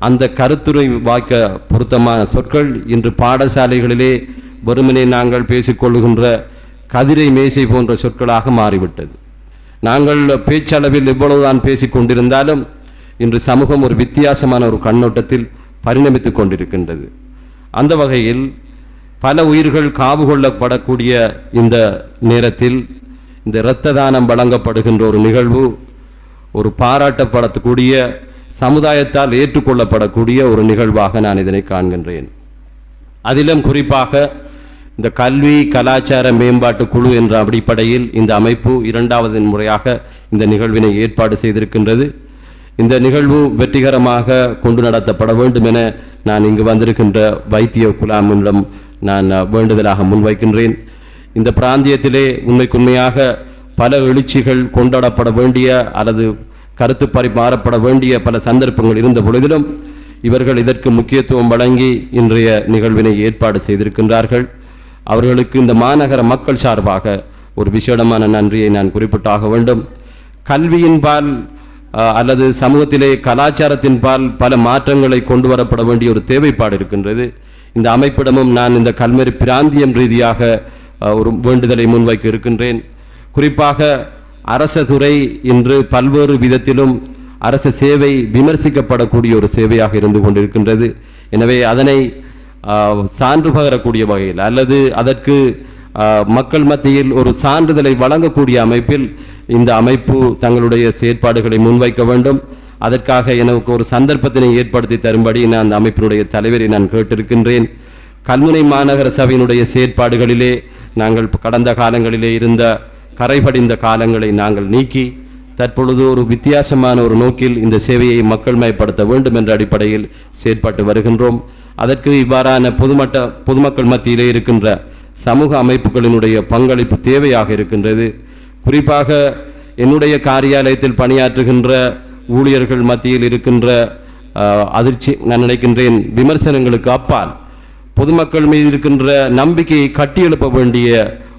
அந்த கருத்துரை வாய்க்க பொருத்தமான சொற்கள் இன்று பாடசாலைகளிலே வெறுமனே நாங்கள் பேசிக்கொள்கின்ற கதிரை மேசை போன்ற சொற்களாக மாறிவிட்டது. நாங்கள் பேச்சளவில் எவ்வளவுதான் பேசிக் கொண்டிருந்தாலும் இன்று சமூகம் ஒரு வித்தியாசமான ஒரு கண்ணோட்டத்தில் பரிணமித்துக் கொண்டிருக்கின்றது. அந்த வகையில் பல உயிர்கள் காவு கொள்ளப்படக்கூடிய இந்த நேரத்தில் இந்த இரத்த தானம் வழங்கப்படுகின்ற ஒரு நிகழ்வு ஒரு பாராட்டப்படக்கூடிய சமுதாயத்தால் ஏற்றுக்கொள்ளப்படக்கூடிய ஒரு நிகழ்வாக நான் இதனை காண்கின்றேன். அதிலும் குறிப்பாக இந்த கல்வி கலாச்சார மேம்பாட்டு குழு என்ற அடிப்படையில் இந்த அமைப்பு 2வது முறையாக இந்த நிகழ்வினை ஏற்பாடு செய்திருக்கின்றது. இந்த நிகழ்வு வெற்றிகரமாக கொண்டு நடத்தப்பட வேண்டும் என நான் இங்கு வந்திருக்கின்ற வைத்திய குழாமிடம் நான் வேண்டுதலாக முன்வைக்கின்றேன். இந்த பிராந்தியத்திலே உண்மைக்குண்மையாக பல எழுச்சிகள் கொண்டாடப்பட வேண்டிய அல்லது கருத்து பரிமாறப்பட வேண்டிய பல சந்தர்ப்பங்கள் இருந்த பொழுதிலும் இவர்கள் இதற்கு முக்கியத்துவம் வழங்கி இன்றைய நிகழ்வினை ஏற்பாடு செய்திருக்கின்றார்கள். அவர்களுக்கு இந்த மாநகர மக்கள் சார்பாக ஒரு விசேடமான நன்றியை நான் குறிப்பிட்டாக வேண்டும். கல்வியின்பால் அல்லது சமூகத்திலே கலாச்சாரத்தின்பால் பல மாற்றங்களை கொண்டு வரப்பட வேண்டிய ஒரு தேவைப்பாடு இருக்கின்றது. இந்த அமைப்பிடமும் நான் இந்த கல்மெரி பிராந்தியம் ரீதியாக ஒரு வேண்டுதலை முன்வைக்க இருக்கின்றேன். குறிப்பாக அரச துறை இன்று பல்வேறு விதத்திலும் அரச சேவை விமர்சிக்கப்படக்கூடிய ஒரு சேவையாக இருந்து கொண்டிருக்கின்றது. எனவே அதனை சான்று பகரக்கூடிய வகையில் அல்லது அதற்கு மக்கள் மத்தியில் ஒரு சான்றிதழை வழங்கக்கூடிய அமைப்பில் இந்த அமைப்பு தங்களுடைய செயற்பாடுகளை முன்வைக்க வேண்டும். அதற்காக எனக்கு ஒரு சந்தர்ப்பத்தினை ஏற்படுத்தி தரும்படி நான் அந்த அமைப்பினுடைய தலைவரை நான் கேட்டிருக்கின்றேன். கல்முனை மாநகர சபையினுடைய செயற்பாடுகளிலே நாங்கள் கடந்த காலங்களிலே இருந்த கரைபடிந்த காலங்களை நாங்கள் நீக்கி தற்பொழுது ஒரு வித்தியாசமான ஒரு நோக்கில் இந்த சேவையை மக்கள் மயப்படுத்த வேண்டும் என்ற அடிப்படையில் செயற்பட்டு வருகின்றோம். அதற்கு இவ்வாறான பொதுமக்கள் மத்தியிலே இருக்கின்ற சமூக அமைப்புகளினுடைய பங்களிப்பு தேவையாக இருக்கின்றது. குறிப்பாக என்னுடைய காரியாலயத்தில் பணியாற்றுகின்ற ஊழியர்கள் மத்தியில் இருக்கின்ற அதிர்ச்சி நான் நினைக்கின்றேன் விமர்சனங்களுக்கு அப்பால் பொதுமக்கள் மீது இருக்கின்ற நம்பிக்கையை கட்டியெழுப்ப வேண்டிய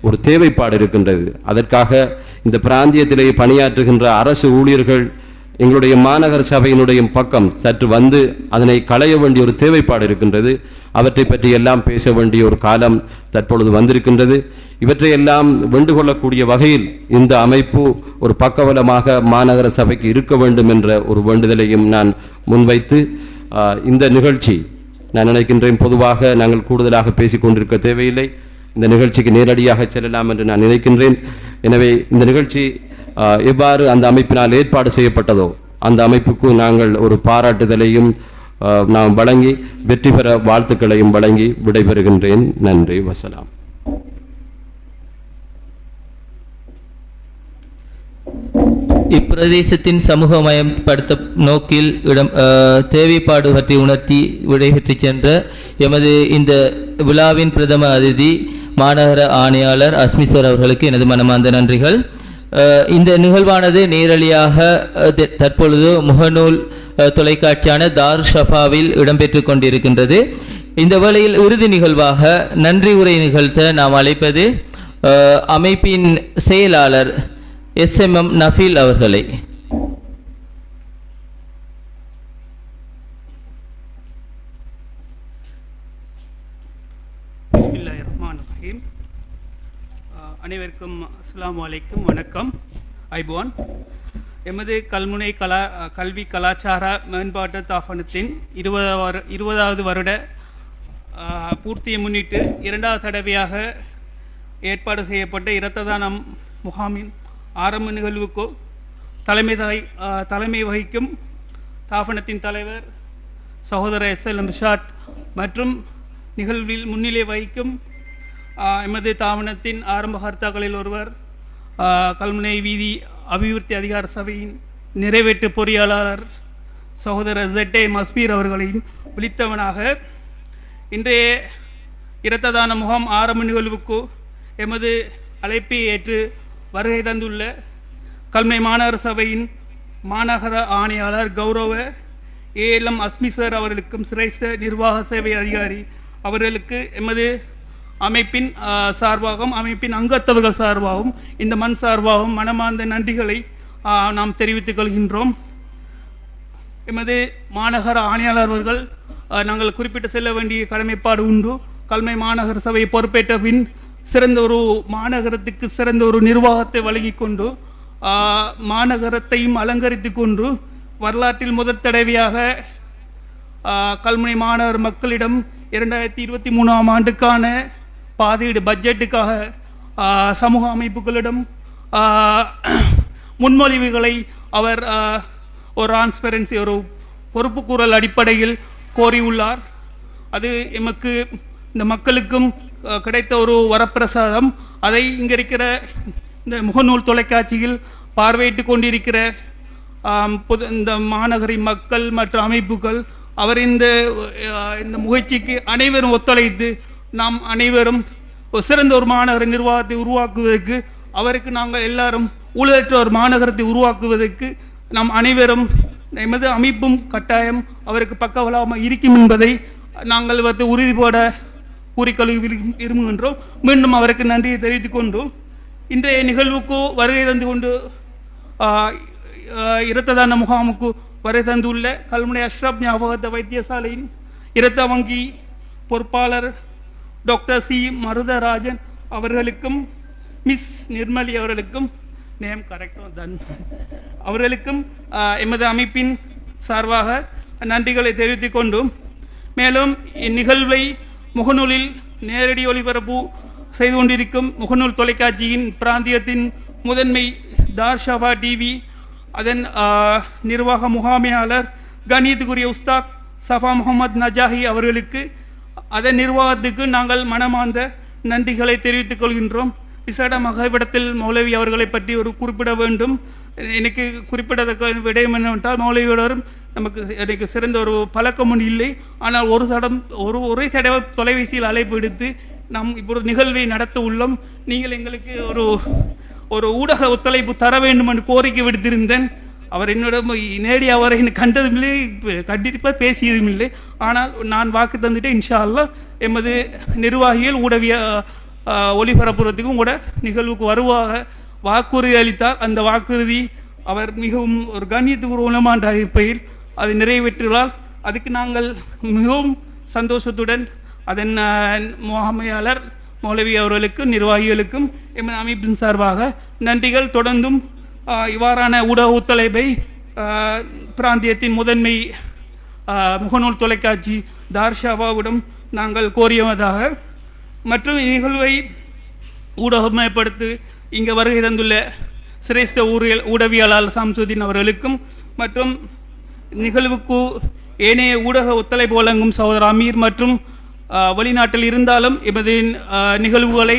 ஒரு தேவைப்பாடு இருக்கின்றது. அதற்காக இந்த பிராந்தியத்திலே பணியாற்றுகின்ற அரசு ஊழியர்கள் எங்களுடைய மாநகர சபையினுடைய பக்கம் சற்று வந்து அதனை களைய வேண்டிய ஒரு தேவைப்பாடு இருக்கின்றது. அவற்றை பற்றி எல்லாம் பேச வேண்டிய ஒரு காலம் தற்பொழுது வந்திருக்கின்றது. இவற்றையெல்லாம் வெண்டுகொள்ளக்கூடிய வகையில் இந்த அமைப்பு ஒரு பக்கபலமாக மாநகர சபைக்கு இருக்க வேண்டும் என்ற ஒரு வேண்டுதலையும் நான் முன்வைத்து இந்த நிகழ்ச்சி நான் நினைக்கின்றேன் பொதுவாக நாங்கள் கூடுதலாக பேசிக்கொண்டிருக்க தேவையில்லை. இந்த நிகழ்ச்சிக்கு நேரடியாக செல்லலாம் என்று நான் நினைக்கின்றேன். எனவே இந்த நிகழ்ச்சி எவ்வாறு அந்த அமைப்பினால் ஏற்பாடு செய்யப்பட்டதோ அந்த அமைப்புக்கு நாங்கள் ஒரு பாராட்டுதலையும் நாம் வழங்கி வெற்றி பெற வாழ்த்துக்களையும் வழங்கி விடைபெறுகின்றேன். நன்றி, வசலாம். இப்பிரதேசத்தின் சமூகமயப்படுத்த நோக்கில் தேவைப்பாடு பற்றி உணர்த்தி விடைபெற்று சென்ற எமது இந்த விழாவின் பிரதம அதிதி மாநகர ஆணையாளர் அஸ்மிசர் அவர்களுக்கு எனது மனமார்ந்த நன்றிகள். இந்த நிகழ்வானது நேரடியாக தற்பொழுது முகநூல் தொலைக்காட்சியான தார் ஷஃபாவில் இடம்பெற்று கொண்டிருக்கின்றது. இந்த வேளையில் இறுதி நிகழ்வாக நன்றி உரை நிகழ்த்த நாம் அழைப்பது அமைப்பின் செயலாளர் SMM நஃபீல் அவர்களை. பிஸ்மில்லாஹிர்ரஹ்மானிர்ரஹீம். அனைவருக்கும் அஸ்ஸலாமு அலைக்கும், வணக்கம், ஐபோன். எமது கல்முனை கல்வி கலாச்சார மேம்பாட்டு தாபனத்தின் 20வது வருட பூர்த்தியை முன்னிட்டு 2வது தடவையாக ஏற்பாடு செய்யப்பட்ட இரத்த தானம் முகாமின் ஆரம்ப நிகழ்வுக்கு தலைமை வகிக்கும் தாபனத்தின் தலைவர் சகோதரர் SLM ஷாட் மற்றும் நிகழ்வில் முன்னிலை வகிக்கும் எமது தாபனத்தின் ஆரம்ப கர்த்தாக்களில் ஒருவர் கல்முனை வீதி அபிவிருத்தி அதிகார சபையின் நிறைவேற்று பொறியாளர் சகோதரர் ZA மஸ்பீர் அவர்களையும் விழித்தவனாக இன்றைய இரத்த தான முகாம் ஆரம்ப நிகழ்வுக்கு எமது அழைப்பை ஏற்று வருகை தந்துள்ள கல்முனை மாநகர சபையின் மாநகர ஆணையாளர் கௌரவ ALM அஸ்மிசர் அவர்களுக்கும் சிரேஷ்ட நிர்வாக சேவை அதிகாரி அவர்களுக்கு எமது அமைப்பின் சார்பாகவும் அமைப்பின் அங்கத்தவர்கள் சார்பாகவும் இந்த மண் சார்பாகவும் மனமார்ந்த நன்றிகளை நாம் தெரிவித்துக் கொள்கின்றோம். எமது மாநகர ஆணையாளர் அவர்கள் நாங்கள் குறிப்பிட்டு செல்ல வேண்டிய கடமைப்பாடு உண்டு. கல்மை மாநகர சபை பொறுப்பேற்ற பின் சிறந்த ஒரு மாநகரத்துக்கு சிறந்த ஒரு நிர்வாகத்தை வழங்கி கொண்டு மாநகரத்தையும் அலங்கரித்து கொண்டு வரலாற்றில் முதல் தடவையாக கல்முனை மாநகர மக்களிடம் 2023 ஆண்டுக்கான பாதீடு பட்ஜெட்டுக்காக சமூக அமைப்புகளிடம் முன்மொழிவுகளை அவர் ஒரு டிரான்ஸ்பரன்சி ஒரு பொறுப்புக்கூறல் அடிப்படையில் கோரியுள்ளார். அது எமக்கு இந்த மக்களுக்கும் கிடைத்த ஒரு வரப்பிரசாதம். அதை இங்கே இருக்கிற இந்த முகநூல் தொலைக்காட்சியில் பார்வையிட்டு கொண்டிருக்கிற இந்த மாநகரின் மக்கள் மற்றும் அமைப்புகள் அவர் இந்த முயற்சிக்கு அனைவரும் ஒத்துழைத்து நாம் அனைவரும் ஒரு சிறந்த ஒரு மாநகர நிர்வாகத்தை உருவாக்குவதற்கு அவருக்கு நாங்கள் எல்லாரும் ஊழலற்ற ஒரு மாநகரத்தை உருவாக்குவதற்கு நாம் அனைவரும் எமது அமைப்பும் கட்டாயம் அவருக்கு பக்கபலமாக இருக்கும் என்பதை நாங்கள் உறுதிபட கூறிக்கொள்ள விரும்புகின்றோம். மீண்டும் அவருக்கு நன்றியை தெரிவித்துக் கொண்டோம். இன்றைய நிகழ்வுக்கு வருகை தந்து கொண்டு இரத்த தான முகாமுக்கு வருகை தந்துள்ள கல்முனை அஷ்ரப் ஞாபகத்த வைத்தியசாலையின் இரத்த வங்கி பொறுப்பாளர் டாக்டர் சி மருதராஜன் அவர்களுக்கும் மிஸ் நிர்மலி அவர்களுக்கும் நேம் கரெக்டாக அவர்களுக்கும் எமது அமைப்பின் சார்பாக நன்றிகளை தெரிவித்துக் கொண்டும், மேலும் இந்நிகழ்வை முகநூலில் நேரடி ஒளிபரப்பு செய்து கொண்டிருக்கும் முகநூல் தொலைக்காட்சியின் பிராந்தியத்தின் முதன்மை தார்ஷாபா டிவி, அதன் நிர்வாக முகாமையாளர் கணியத்துக்குரிய உஸ்தாத் சஃபா முகமது நஜாஹி அவர்களுக்கு அதன் நிர்வாகத்துக்கு நாங்கள் மனமார்ந்த நன்றிகளை தெரிவித்துக் கொள்கின்றோம். விசேடமாக இவ்விடத்தில் மௌலவி அவர்களை பற்றி ஒரு குறிப்பிட வேண்டும். எனக்கு குறிப்பிடத்தக்க விடயம் என்னவென்றால் மௌலவியோடும் எனக்கு சிறந்த ஒரு பழக்கம் இல்லை. ஆனால் ஒரே தடவை தொலைபேசியில் அழைப்பு எடுத்து நாம் இப்பொழுது நிகழ்வை நடத்த உள்ளோம். நீங்கள் எங்களுக்கு ஒரு ஊடக ஒத்துழைப்பு தர வேண்டும் என்று கோரிக்கை விடுத்திருந்தேன். அவர் என்னிடம் நேரடி அவரை கண்டதும் இல்லை, கண்டிப்பாக பேசியதும் இல்லை. ஆனால் நான் வாக்கு தந்துட்டு இன்ஷா அல்லாஹ் எமது நிர்வாகிகள் ஊடக ஒளிபரப்புறதுக்கும் கூட நிகழ்வுக்கு வருவாக வாக்குறுதி அளித்தார். அந்த வாக்குறுதி அவர் மிகவும் ஒரு கண்ணியத்துக்குரிய அழைப்பையில் அதை நிறைவேற்றுள்ளார். அதுக்கு நாங்கள் மிகவும் சந்தோஷத்துடன் அதன் முகாமையாளர் மௌலவி அவர்களுக்கும் நிர்வாகிகளுக்கும் எமது அமைப்பின் சார்பாக நன்றிகள். தொடர்ந்தும் இவ்வாறான ஊடக ஒத்துழைப்பை பிராந்தியத்தின் முதன்மை முகநூல் தொலைக்காட்சி தார்ஷாவாவிடம் நாங்கள் கோரியதாக மற்றும் நிகழ்வை ஊடகமயப்படுத்தி இங்கே வருகை தந்துள்ள சிரேஷ்ட ஊடகவியலாளர் சாம்சுதீன் அவர்களுக்கும் மற்றும் நிகழ்வுக்கு ஏனைய ஊடக ஒத்துழைப்பு வழங்கும் சகோதரர் அமீர் மற்றும் வெளிநாட்டில் இருந்தாலும் எமது நிகழ்வுகளை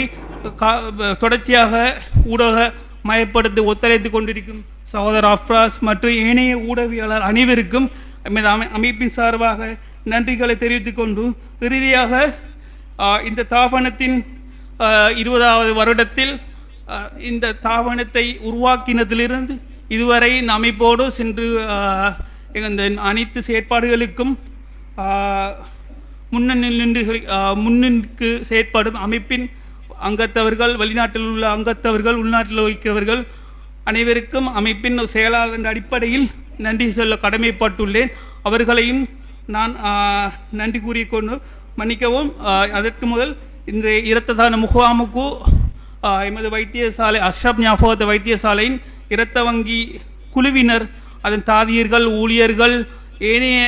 தொடர்ச்சியாக ஊடக மயப்படுத்தி ஒத்துழைத்து கொண்டிருக்கும் சகோதரர் அஃப்ராஸ் மற்றும் ஏனைய ஊடகவியலாளர் அனைவருக்கும் எமது அமைப்பின் சார்பாக நன்றிகளை தெரிவித்துக் கொண்டு, இறுதியாக இந்த தாபனத்தின் 20வது வருடத்தில் இந்த தாபனத்தை உருவாக்கினதிலிருந்து இதுவரை இந்த அமைப்போடு சென்று இந்த அனைத்து செயற்பாடுகளுக்கும் முன்னின்று செயற்படும் அமைப்பின் அங்கத்தவர்கள், வெளிநாட்டில் உள்ள அங்கத்தவர்கள், உள்நாட்டில் வைக்கிறவர்கள் அனைவருக்கும் அமைப்பின் செயலாளர் என்ற அடிப்படையில் நன்றி சொல்ல கடமைப்பட்டுள்ளேன். அவர்களையும் நான் நன்றி கூறிக்கொண்டு மன்னிக்கவும். அதற்கு முதல் இந்த இரத்த தான முகாமுக்கு எமது வைத்தியசாலை அஷ்ரப் ஞாபகத்த வைத்தியசாலையின் இரத்த வங்கி குழுவினர், அதன் தாதியர்கள், ஊழியர்கள், ஏனைய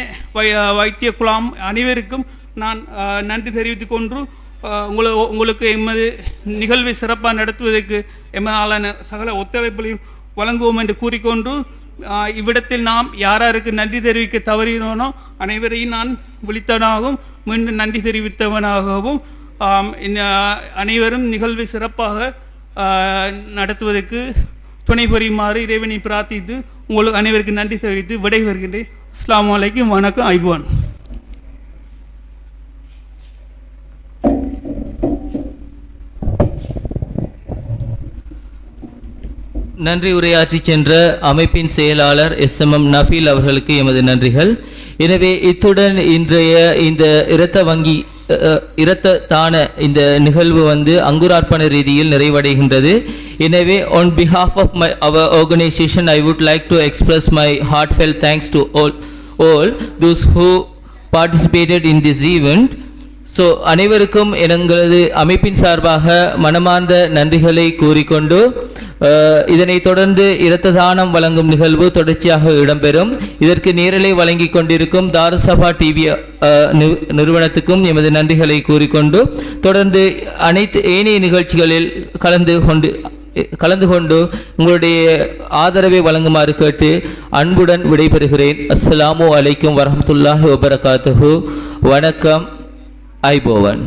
வைத்திய குழாம் அனைவருக்கும் நான் நன்றி தெரிவித்துக் கொண்டு உங்களுக்கு எமது நிகழ்வை சிறப்பாக நடத்துவதற்கு எமதாலான சகல ஒத்துழைப்புகளையும் வழங்குவோம் என்று கூறிக்கொண்டு, இவ்விடத்தில் நாம் யாராருக்கு நன்றி தெரிவிக்க தவறினோனோ அனைவரையும் நான் விழித்தவனாகவும் மீண்டும் நன்றி தெரிவித்தவனாகவும் அனைவரும் நிகழ்வை சிறப்பாக நடத்துவதற்கு துணை புரியுமாறு இறைவனை பிரார்த்தித்து உங்களுக்கு அனைவருக்கு நன்றி தெரிவித்து விடைபெறுகின்றேன். அஸ்ஸலாமு அலைக்கும், வணக்கம், ஐபான். நன்றி உரையாற்றி சென்ற அமைப்பின் செயலாளர் SMM நஃபீல் அவர்களுக்கு எமது நன்றிகள். எனவே இத்துடன் இன்றைய இந்த இரத்த தான இந்த நிகழ்வு அங்குரார்ப்பண ரீதியில் நிறைவடைகின்றது. எனவே on behalf of our organization I would like to express my heartfelt thanks to all those who participated in this event. So அனைவருக்கும் எங்களது அமைப்பின் சார்பாக மனமார்ந்த நன்றிகளை கூறிக்கொண்டு இதனைத் தொடர்ந்து இரத்த தானம் வழங்கும் நிகழ்வு தொடர்ச்சியாக இடம்பெறும். இதற்கு நேரலை வழங்கி கொண்டிருக்கும் தாரசபா டிவி நிறுவனத்துக்கும் எமது நன்றிகளை கூறிக்கொண்டு தொடர்ந்து அனைத்து ஏனைய நிகழ்ச்சிகளில் கலந்து கொண்டு உங்களுடைய ஆதரவை வழங்குமாறு கேட்டு அன்புடன் விடைபெறுகிறேன். அஸ்ஸலாமு அலைக்கும் வரஹ்மத்துல்லாஹி வபரகாத்துஹு. வணக்கம். ஐபோவன்.